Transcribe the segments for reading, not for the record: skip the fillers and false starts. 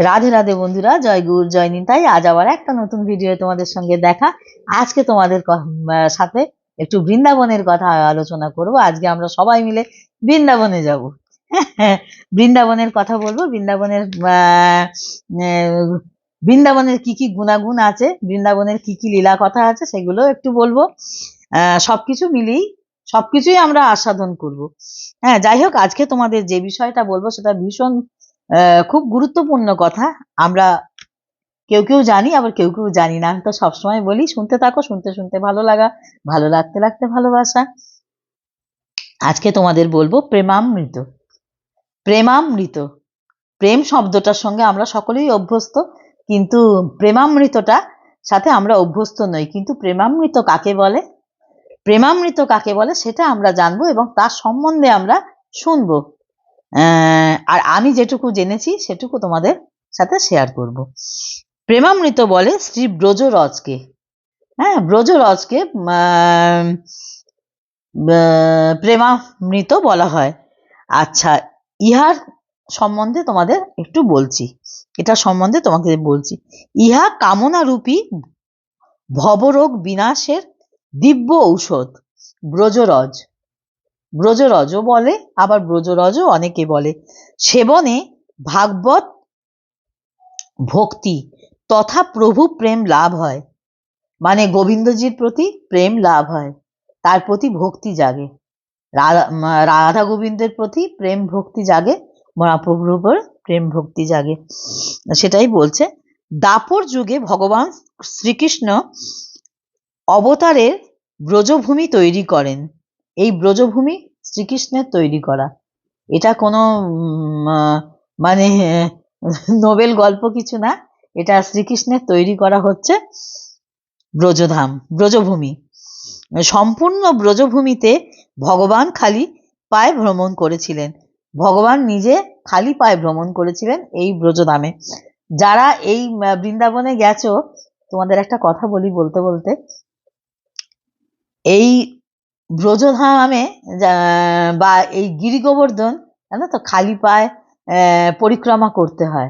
রাধে রাধে বন্ধুরা, জয় গুরু জয় নিতাই। আজ আবার একটা নতুন ভিডিও তোমাদের সঙ্গে দেখা। আজকে তোমাদের সাথে একটু বৃন্দাবনের কথা আলোচনা করব। আজকে আমরা সবাই মিলে বৃন্দাবনে যাব। বৃন্দাবনের কথা বলবো। বৃন্দাবনের কি কি গুণাগুণ আছে, বৃন্দাবনের কি কি লীলা কথা আছে, সেগুলো একটু বলবো। সবকিছু মিলিয়ে সবকিছুই আমরা আস্বাদন করব। যাই হোক, আজকে তোমাদের যে বিষয়টা বলবো সেটা ভীষণ খুব গুরুত্বপূর্ণ কথা। আমরা কেউ কেউ জানি, আবার কেউ কেউ জানি না। তো সবসময় বলি, শুনতে থাকো, শুনতে শুনতে ভালো লাগা, ভালো লাগতে লাগতে ভালোবাসা। আজকে তোমাদের বলবো প্রেমামৃত। প্রেমামৃত, প্রেম শব্দটার সঙ্গে আমরা সকলেই অভ্যস্ত, কিন্তু প্রেমামৃতটা সাথে আমরা অভ্যস্ত নই। কিন্তু প্রেমামৃত কাকে বলে, প্রেমামৃত কাকে বলে সেটা আমরা জানবো এবং তার সম্বন্ধে আমরা শুনবো। আর আমি যেটুকু জেনেছি সেটুকু তোমাদের সাথে শেয়ার করব। প্রেমামৃত বলে শ্রী ব্রজরজকে। ব্রজরজকে প্রেমামৃত বলা হয়। আচ্ছা, ইহার সম্বন্ধে তোমাদের একটু বলছি, এটা সম্বন্ধে তোমাকে বলছি। ইহা কামনারূপী ভবরোগ বিনাশের দিব্য ঔষধ ব্রজরজ। ব্রজরজও বলে, আবার ব্রজরজও অনেকে বলে। সেবনে ভাগবত ভক্তি তথা প্রভু প্রেম লাভ হয়। মানে গোবিন্দজির প্রতি প্রেম লাভ হয়, তার প্রতি ভক্তি জাগে, রাধা গোবিন্দের প্রতি প্রেম ভক্তি জাগে, মহাপ্রভুর উপর প্রেম ভক্তি জাগে, সেটাই বলছে। দাপর যুগে ভগবান শ্রীকৃষ্ণ অবতারের ব্রজভূমি তৈরি করেন। এই ব্রজভূমি শ্রীকৃষ্ণের তৈরি করা, এটা কোনো মানে নোবেল গল্প কিছু না, এটা শ্রীকৃষ্ণের তৈরি করা হচ্ছে ব্রজধাম, ব্রজভূমি। সম্পূর্ণ ব্রজভূমিতে ভগবান খালি পায়ে ভ্রমণ করেছিলেন। ভগবান নিজে খালি পায়ে ভ্রমণ করেছিলেন এই ব্রজধামে। যারা এই বৃন্দাবনে গেছো, তোমাদের একটা কথা বলি বলতে বলতে, এই ব্রজধামে বা এই গিরি গোবর্ধন, জানো তো, খালি পায়ে পরিক্রমা করতে হয়।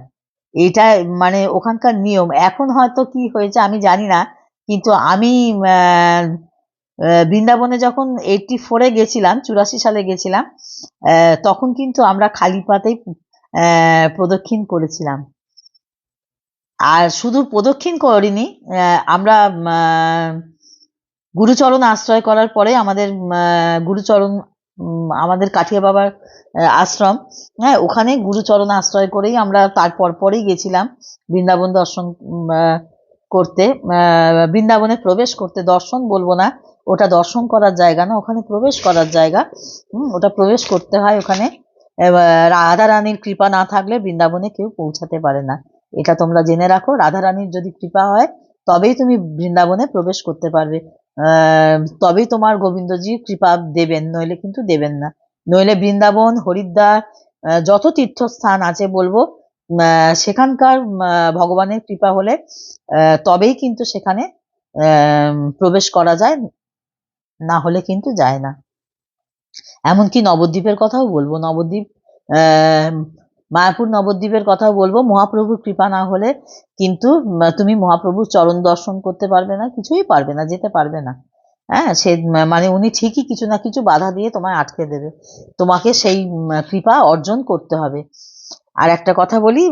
এটা মানে ওখানকার নিয়ম। এখন হয়তো কি হয়েছে আমি জানি না, কিন্তু আমি বৃন্দাবনে যখন 84-এ গেছিলাম, 84 সালে গেছিলাম, তখন কিন্তু আমরা খালি পাতেই প্রদক্ষিণ করেছিলাম। আর শুধু প্রদক্ষিণ করিনি, আমরা গুরুচরণ আশ্রয় করার পরে আমাদের গুরুচরণ, আমাদের কাঠিয়া বাবার আশ্রম, ওখানে গুরুচরণ আশ্রয় করেই আমরা তারপর পরেই গেছিলাম বৃন্দাবন দর্শন করতে। বৃন্দাবনে প্রবেশ করতে, দর্শন বলবো না, ওটা দর্শন করার জায়গা না, ওখানে প্রবেশ করার জায়গা। ওটা প্রবেশ করতে হয় ওখানে। রাধা রানীর কৃপা না থাকলে বৃন্দাবনে কেউ পৌঁছাতে পারে না, এটা তোমরা জেনে রাখো। রাধা রানীর যদি কৃপা হয় তবেই তুমি বৃন্দাবনে প্রবেশ করতে পারবে, তবেই তোমার গোবিন্দজি কৃপা দেবেন, নইলে কিন্তু দেবেন না। নইলে বৃন্দাবন, হরিদ্বার, যত তীর্থস্থান আছে বলবো, সেখানকার ভগবানের কৃপা হলে তবেই কিন্তু সেখানে প্রবেশ করা যায়, না হলে কিন্তু যায় না। এমনকি নবদ্বীপের কথাও বলবো, নবদ্বীপ, মায়াপুর নবদ্বীপের কথাও বলবো। মহাপ্রভুর কৃপা না হলে কিন্তু তুমি মহাপ্রভুর চরণ দর্শন করতে পারবে না, কিছুই পারবে না, যেতে পারবে না। সে মানে উনি ঠিকই কিছু না কিছু বাধা দিয়ে তোমায় আটকে দেবে, তোমাকে সেই কৃপা অর্জন করতে হবে। আর একটা কথা বলি,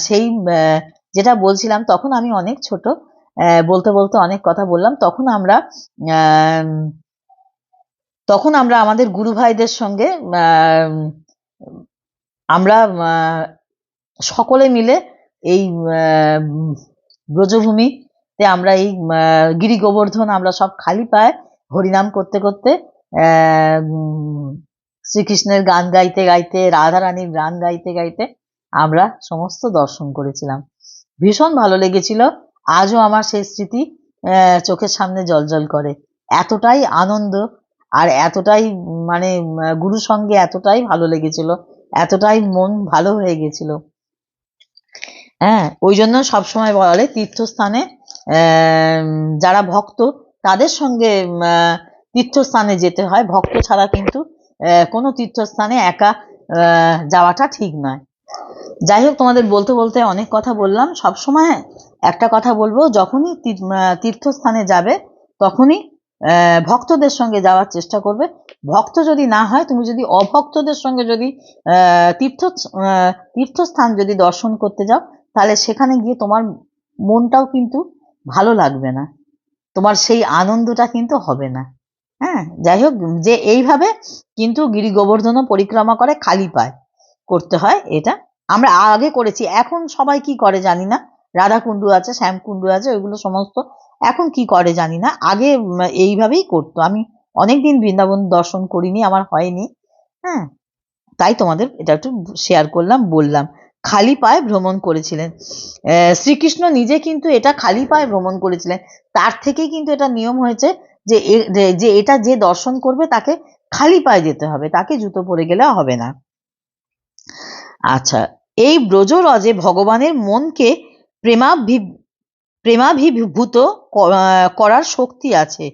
সেই যেটা বলছিলাম, তখন আমি অনেক ছোট, বলতে বলতে অনেক কথা বললাম। তখন আমরা আমাদের গুরু ভাইদের সঙ্গে আমরা সকলে মিলে এই ব্রজভূমিতে আমরা এই গিরি গোবর্ধন আমরা সব খালি পায়ে হরিনাম করতে করতে, শ্রীকৃষ্ণের গান গাইতে গাইতে, রাধা রানীর গান গাইতে গাইতে আমরা সমস্ত দর্শন করেছিলাম। ভীষণ ভালো লেগেছিল। আজও আমার সেই স্মৃতি চোখের সামনে জ্বলজ্বল করে। এতটাই আনন্দ আর এতটাই মানে গুরু সঙ্গে এতটাই ভালো লেগেছিল, এতটাই মন ভালো হয়ে গেছিল। ওই জন্য সবসময় বলে তীর্থস্থানে যারা ভক্ত তাদের সঙ্গে তীর্থস্থানে যেতে হয়, ভক্ত ছাড়া কিন্তু কোনো তীর্থস্থানে একা যাওয়াটা ঠিক নয়। যাই হোক, তোমাদের বলতে বলতে অনেক কথা বললাম। সবসময় একটা কথা বলবো, যখনই তীর্থস্থানে যাবে তখনই ভক্তদের সঙ্গে যাওয়ার চেষ্টা করবে। ভক্ত যদি না হয়, তুমি যদি অভক্তদের সঙ্গে যদি তীর্থস্থান যদি দর্শন করতে যাও, তাহলে সেখানে গিয়ে তোমার মনটাও কিন্তু ভালো লাগবে না, তোমার সেই আনন্দটা কিন্তু হবে না। হ্যাঁ, যাই হোক, যে এইভাবে কিন্তু গিরি গোবর্ধন পরিক্রমা করে খালি পায় করতে হয়। এটা আমরা আগে করেছি, এখন সবাই কি করে জানি না। রাধাকুণ্ডু আছে, শ্যামকুণ্ডু আছে, ওইগুলো সমস্ত এখন কি করে জানি না। আগে এইভাবেই করতো। আমি অনেকদিন বৃন্দাবন দর্শন করিনি, আমার হয়নি। হ্যাঁ, তাই তোমাদের এটা একটু শেয়ার করলাম, বললাম। খালি পায়ে ভ্রমণ করেছিলেন শ্রীকৃষ্ণ নিজে, কিন্তু এটা খালি পায়ে ভ্রমণ করেছিলেন। তার থেকেই কিন্তু এটা নিয়ম হয়েছে যে এটা যে দর্শন করবে তাকে খালি পায়ে যেতে হবে, তাকে জুতো পরে গেলে হবে না। আচ্ছা, এই ব্রজরজে ভগবানের মনকে প্রেমাভিভূত করার শক্তি আছে।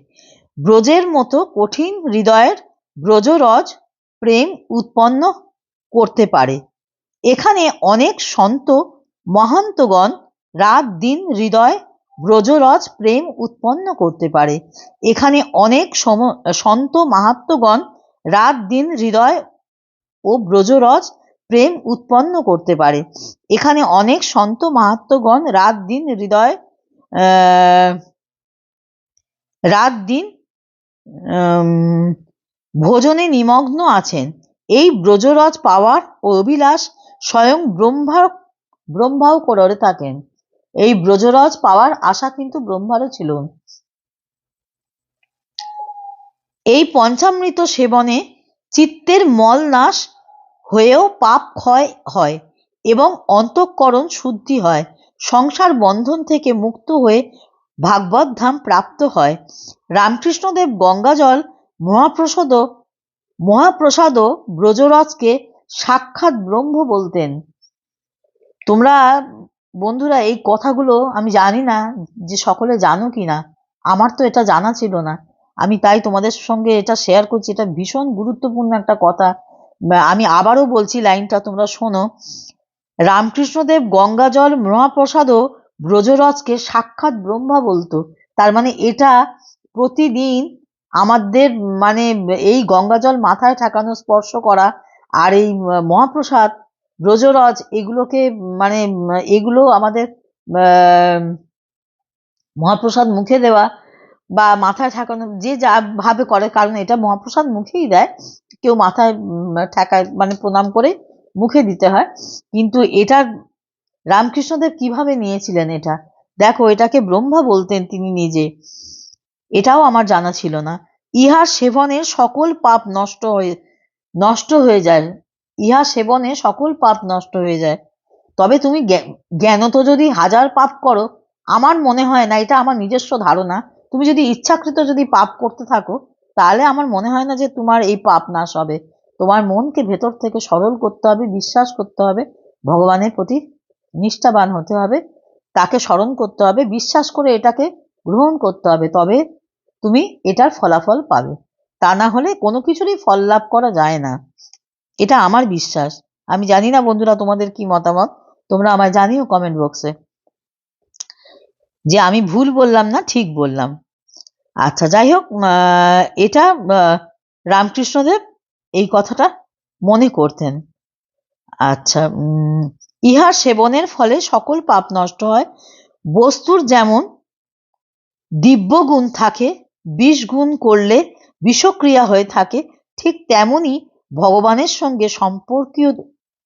ব্রজের মতো কঠিন হৃদয়ের ব্রজরজ প্রেম উৎপন্ন করতে পারে। এখানে অনেক সন্ত মহান্তগণ রাত দিন হৃদয় ব্রজরজ প্রেম উৎপন্ন করতে পারে। এখানে অনেক সন্ত মাহাত্মগণ রাত দিন হৃদয় ও ব্রজরজ প্রেম উৎপন্ন করতে পারে। এখানে অনেক সন্ত মাহাত্মগণ রাত দিন হৃদয় রাত দিন ভোজনে নিমগ্ন আছেন। এই ব্রজরজ পাওয়ার অভিলাষ স্বয়ং ব্রহ্মাও করে থাকেন। এই ব্রজরজ পাওয়ার আশা কিন্তু ব্রহ্মারও ছিল। এই পঞ্চামৃত সেবনে চিত্তের মল নাশ হয়েও পাপ ক্ষয় হয় এবং অন্তঃকরণ শুদ্ধি হয়। সংসার বন্ধন থেকে মুক্ত হয়ে ভাগবত ধাম প্রাপ্ত হয়। রামকৃষ্ণদেব গঙ্গাজল মহাপ্রসাদ ব্রজরজকে সাক্ষাৎ ব্রহ্ম বলতেন। তোমরা বন্ধুরা এই কথাগুলো আমি জানি না যে সকলে জানো কিনা, আমার তো এটা জানা ছিল না। আমি তাই তোমাদের সঙ্গে এটা শেয়ার করছি। এটা ভীষণ গুরুত্বপূর্ণ একটা কথা। আমি আবারও বলছি, লাইনটা তোমরা শোনো। রামকৃষ্ণদেব গঙ্গাজল মহাপ্রসাদ ব্রজরজকে সাক্ষাৎ ব্রহ্মা বলতো। তার মানে এটা প্রতিদিন আমাদের মানে এই গঙ্গাজল মাথায় ঠাকানো, স্পর্শ করা, আর এই মহাপ্রসাদ ব্রজরজ এগুলোকে মানে এগুলো আমাদের মহাপ্রসাদ মুখে দেওয়া বা মাথায় ঠাকানো, যে যা ভাবে করে, কারণ এটা মহাপ্রসাদ মুখেই দেয়। কেউ মাথায় ঠাকায় মানে প্রণাম করে মুখে দিতে হয়। কিন্তু এটা রামকৃষ্ণদেব কিভাবে নিয়েছিলেন এটা দেখো, এটাকে ব্রহ্মা বলতেন তিনি নিজে। এটাও আমার জানা ছিল না। ইহার সেবনে সকল পাপ নষ্ট হয়ে যায়। ইহা সেবনে সকল পাপ নষ্ট হয়ে যায়। তবে তুমি জ্ঞানত যদি 1000 পাপ করো, আমার মনে হয় না, এটা আমার নিজস্ব ধারণা, তুমি যদি ইচ্ছাকৃত যদি পাপ করতে থাকো, তাহলে আমার মনে হয় না যে তোমার এই পাপ নাশ হবে। তোমার মনকে ভেতর থেকে সরল করতে হবে, বিশ্বাস করতে হবে, ভগবানের প্রতি নিষ্ঠাবান হতে হবে, তাকে স্মরণ করতে হবে, বিশ্বাস করে এটাকে গ্রহণ করতে হবে, তবে তুমি এটার ফলাফল পাবে। তা না হলে কোনো কিছুরই ফল লাভ করা যায় না, এটা আমার বিশ্বাস। আমি জানি না বন্ধুরা তোমাদের কি মতামত, তোমরা আমায় জানিও কমেন্ট বক্সে যে আমি ভুল বললাম না ঠিক বললাম। আচ্ছা, যাই হোক, এটা রামকৃষ্ণদেব এই কথাটা মনে করতেন। আচ্ছা, ইহার সেবনের ফলে সকল পাপ নষ্ট হয়। বস্তুর যেমন দিব্য গুণ থাকে, বিষ গুণ করলে বিষক্রিয়া হয়ে থাকে, ঠিক তেমনি ভগবানের সঙ্গে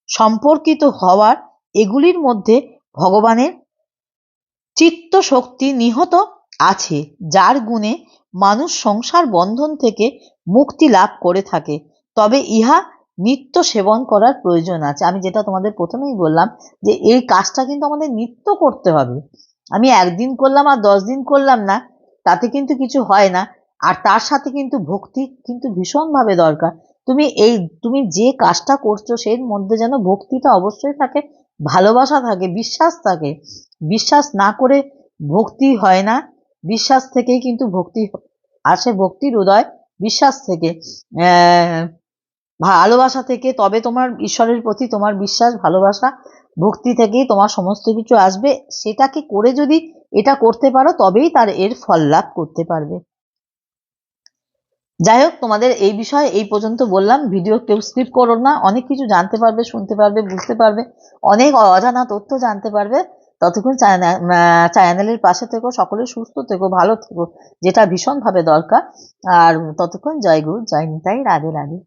সম্পর্কিত হওয়ার এগুলির মধ্যে ভগবানের চিত্ত শক্তি নিহত আছে, যার গুণে মানুষ সংসার বন্ধন থেকে মুক্তি লাভ করে থাকে। তবে ইহা নিত্য সেবন করার প্রয়োজন আছে। আমি যেটা তোমাদের প্রথমেই বললাম যে এই কাজটা কিন্তু আমাদের নিত্য করতে হবে। আমি একদিন করলাম আর 10 দিন করলাম না, তাতে কিন্তু কিছু হয় না। আর তার সাথে কিন্তু ভক্তি কিন্তু ভীষণভাবে দরকার। তুমি যে কাজটা করছো সেই মধ্যে যেন ভক্তিটা অবশ্যই থাকে, ভালোবাসা থাকে, বিশ্বাস থাকে। বিশ্বাস না করে ভক্তি হয় না। বিশ্বাস থেকেই কিন্তু ভক্তি আসে, ভক্তির উদয় বিশ্বাস থেকে, ভালোবাসা থেকে। তবে তোমার ঈশ্বরের প্রতি তোমার বিশ্বাস ভালোবাসা ভক্তি থেকেই তোমার সমস্ত কিছু আসবে। সেটাকে করে যদি এটা করতে পারো তবেই তার এর ফল লাভ করতে পারবে। যাই হোক, তোমাদের এই বিষয়ে এই পর্যন্ত বললাম। ভিডিও কেউ স্কিপ করো না, অনেক কিছু জানতে পারবে, শুনতে পারবে, বুঝতে পারবে, অনেক অজানা তথ্য জানতে পারবে। ততক্ষণ চ্যানেলের পাশে থেকো, সকলে সুস্থ থেকো, ভালো থেকো, যেটা ভীষণভাবে দরকার। আর ততক্ষণ জয় গুরু, জয় নিতাই, রাধে রাধে।